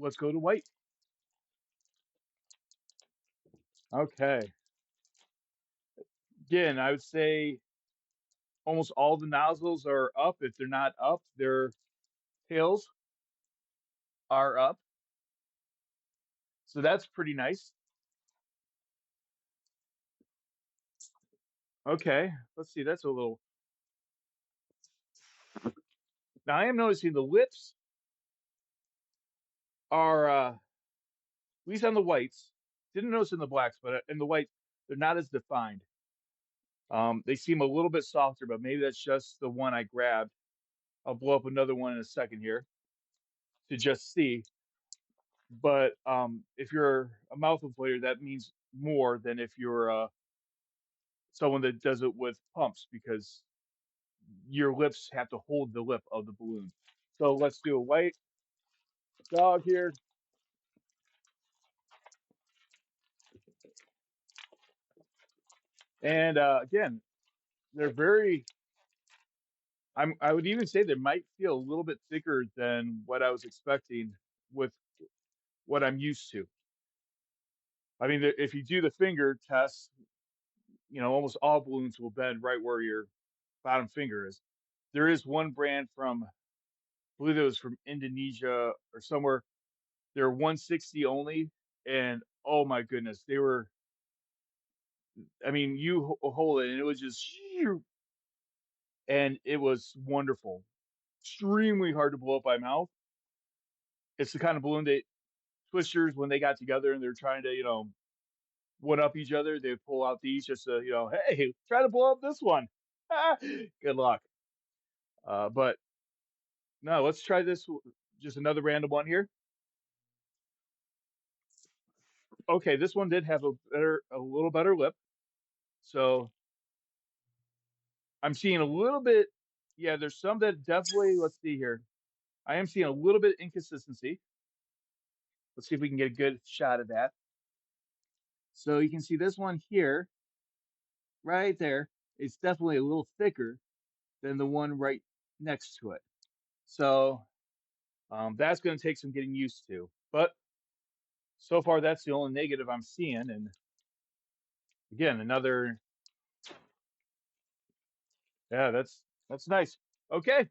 let's go to white. Okay. Again, I would say almost all the nozzles are up. If they're not up, their tails are up. So that's pretty nice. Okay, let's see. That's a little. Now I am noticing the lips are, at least on the whites. Didn't notice in the blacks, but in the whites, they're not as defined. They seem a little bit softer, but maybe that's just the one I grabbed. I'll blow up another one in a second here to just see. But if you're a mouth inflator, that means more than if you're someone that does it with pumps because your lips have to hold the lip of the balloon. So let's do a white dog here. And again, they're very, I would even say they might feel a little bit thicker than what I was expecting with what I'm used to. I mean, if you do the finger test, almost all balloons will bend right where your bottom finger is. There is one brand from, I believe it was from Indonesia or somewhere. They're 160 only, and oh my goodness, they were. I mean, you hold it, and it was just, and it was wonderful. Extremely hard to blow up by mouth. It's the kind of balloon that twisters, when they got together and they're trying to, one up each other, they pull out these just to, hey, try to blow up this one. Good luck. But no, let's try this. Just another random one here. Okay, this one did have a little better lip. So I'm seeing a little bit. Yeah, there's some that definitely. Let's see here. I am seeing a little bit inconsistency. Let's see if we can get a good shot of that. So you can see this one here, right there. It's definitely a little thicker than the one right next to it. So that's going to take some getting used to. But so far, that's the only negative I'm seeing. And again, another, yeah, that's nice. Okay.